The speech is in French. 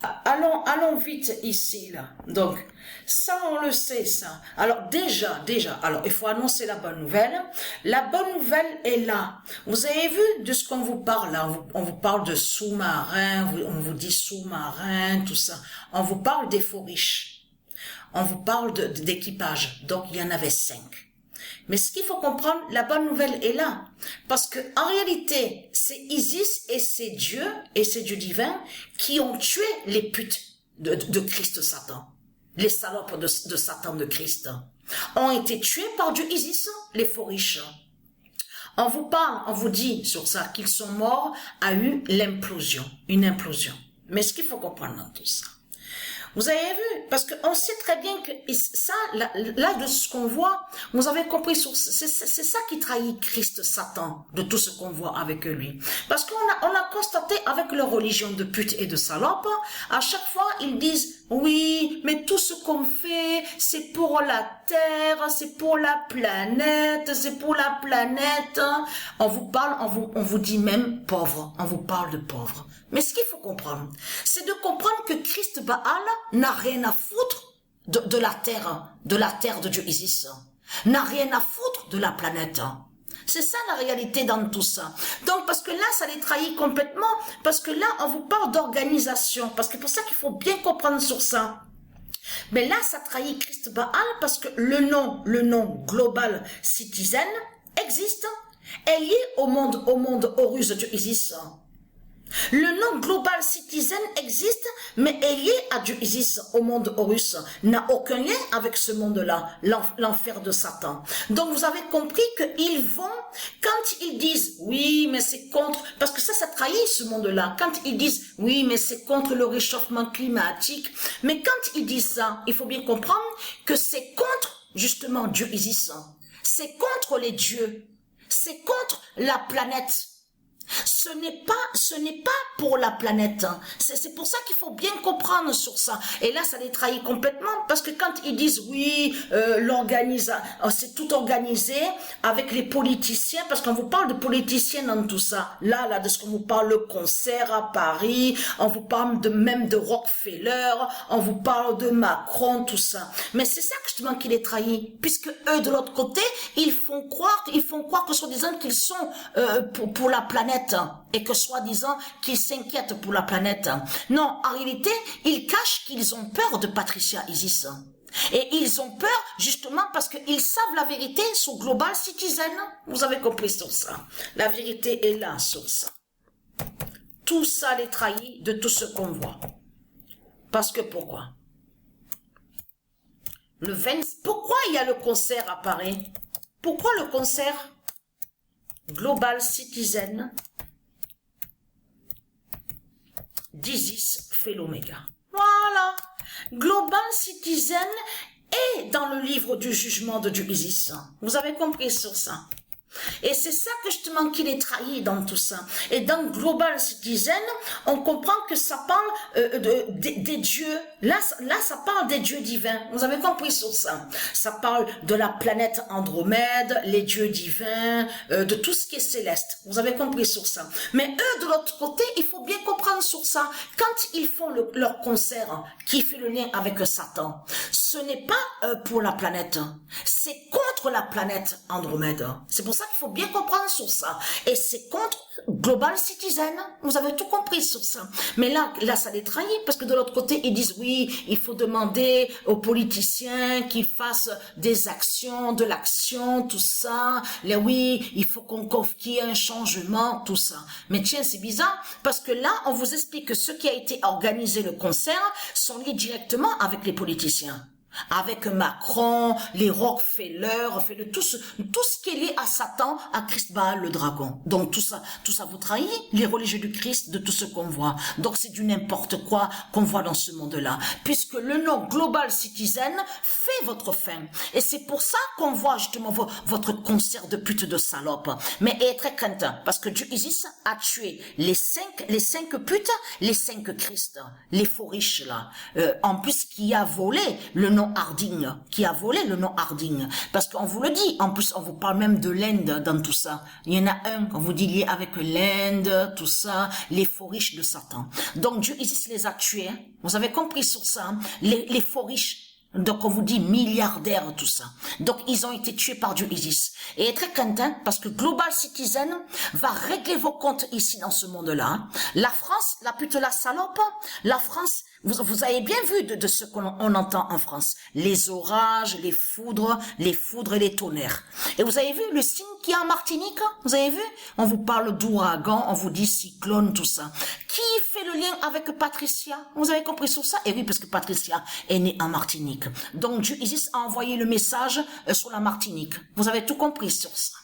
Allons vite ici, là. Donc, ça, on le sait, ça. Alors, déjà, alors, il faut annoncer la bonne nouvelle. La bonne nouvelle est là. Vous avez vu de ce qu'on vous parle, là. On vous parle de sous-marins, on vous dit sous-marins, tout ça. On vous parle des faux riches. On vous parle d'équipage. Donc, il y en avait 5. Mais ce qu'il faut comprendre, la bonne nouvelle est là. Parce que, en réalité, c'est Isis et c'est Dieu divin, qui ont tué les putes de Christ Satan. Les salopes de Satan de Christ ont été tués par Dieu Isis, les faux riches. On vous parle, on vous dit sur ça qu'ils sont morts, a eu une implosion. Mais ce qu'il faut comprendre dans tout ça, vous avez vu, parce qu'on sait très bien que ça, là de ce qu'on voit, vous avez compris, c'est ça qui trahit Christ Satan, de tout ce qu'on voit avec lui. Parce qu'on a constaté avec leur religion de pute et de salope, à chaque fois ils disent, oui, mais tout ce qu'on fait, c'est pour la terre, c'est pour la planète, c'est pour la planète. On vous parle, on vous dit même pauvre, on vous parle de pauvre. Mais ce qu'il faut comprendre, c'est de comprendre que Christ Baal n'a rien à foutre de la terre de Dieu Isis, n'a rien à foutre de la planète. C'est ça la réalité dans tout ça. Donc parce que là, ça les trahit complètement, parce que là, on vous parle d'organisation, parce que c'est pour ça qu'il faut bien comprendre sur ça. Mais là, ça trahit Christ Baal parce que le nom Global Citizen existe, est lié au monde Horus de Dieu Isis. Le nom Global Citizen existe, mais est lié à Dieu Isis, au monde Horus, n'a aucun lien avec ce monde-là, l'enfer de Satan. Donc vous avez compris qu'ils vont, quand ils disent, oui, mais c'est contre, parce que ça trahit ce monde-là, quand ils disent, oui, mais c'est contre le réchauffement climatique, mais quand ils disent ça, il faut bien comprendre que c'est contre, justement, Dieu Isis, c'est contre les dieux, c'est contre la planète. Ce n'est pas pour la planète. C'est pour ça qu'il faut bien comprendre sur ça. Et là, ça les trahit complètement parce que quand ils disent oui, c'est tout organisé avec les politiciens, parce qu'on vous parle de politiciens dans tout ça. Là, de ce qu'on vous parle, le concert à Paris, on vous parle même de Rockefeller, on vous parle de Macron, tout ça. Mais c'est ça justement qui les trahit, puisque eux de l'autre côté, ils font croire que soi-disant qu'ils sont pour la planète. Et que soi-disant qu'ils s'inquiètent pour la planète. Non, en réalité, ils cachent qu'ils ont peur de Patricia Isis. Et ils ont peur justement parce qu'ils savent la vérité sur Global Citizen. Vous avez compris sur ça. La vérité est là sur ça. Tout ça les trahit de tout ce qu'on voit. Parce que pourquoi? Pourquoi il y a le concert à Paris? Pourquoi le concert Global Citizen d'Isis fait l'oméga? Voilà. Global Citizen est dans le livre du jugement de Dieu Isis. Vous avez compris sur ça? Et c'est ça que justement qu'il est trahi dans tout ça. Et dans Global Citizen, on comprend que ça parle des dieux. Là, ça parle des dieux divins. Vous avez compris sur ça? Ça parle de la planète Andromède, les dieux divins, de tout ce qui est céleste. Vous avez compris sur ça? Mais eux, de l'autre côté, il faut bien comprendre sur ça. Quand ils font leur concert qui fait le lien avec Satan, ce n'est pas pour la planète. C'est contre la planète Andromède. C'est pour ça qu'il faut bien comprendre sur ça. Et c'est contre Global Citizen. Vous avez tout compris sur ça. Mais là, ça les trahit parce que de l'autre côté, ils disent oui, il faut demander aux politiciens qu'ils fassent des actions, de l'action, tout ça. Oui, il faut qu'il y ait un changement, tout ça. Mais tiens, c'est bizarre parce que là, on vous explique que ce qui a été organisé, le concert, sont liés directement avec les politiciens. Avec Macron, les Rockefeller, tout ce qui est lié à Satan, à Christ Baal le dragon. Donc tout ça vous trahit, les religieux du Christ, de tout ce qu'on voit. Donc c'est du n'importe quoi qu'on voit dans ce monde-là. Puisque le nom Global Citizen fait votre fin. Et c'est pour ça qu'on voit justement votre concert de pute de salope. Mais est très craintant, parce que Dieu Isis a tué les cinq putes, les 5 Christ, les faux riches là. En plus qui a volé le nom nom Harding, qui a volé le nom Harding. Parce qu'on vous le dit, en plus on vous parle même de l'Inde dans tout ça. Il y en a un, on vous dit lié avec l'Inde, tout ça, les faux riches de Satan. Donc Dieu Isis les a tués, hein. Vous avez compris sur ça, hein. Les faux riches. Donc on vous dit milliardaires, tout ça. Donc ils ont été tués par Dieu Isis. Et très content parce que Global Citizen va régler vos comptes ici dans ce monde-là. Hein. La France, la pute la salope, la France, vous avez bien vu de ce qu'on entend en France. Les orages, les foudres et les tonnerres. Et vous avez vu le signe qu'il y a en Martinique? Vous avez vu? On vous parle d'ouragan, on vous dit cyclone, tout ça. Qui fait le lien avec Patricia? Vous avez compris sur ça? Et oui, parce que Patricia est née en Martinique. Donc Dieu Isis a envoyé le message sur la Martinique. Vous avez tout compris sur ça.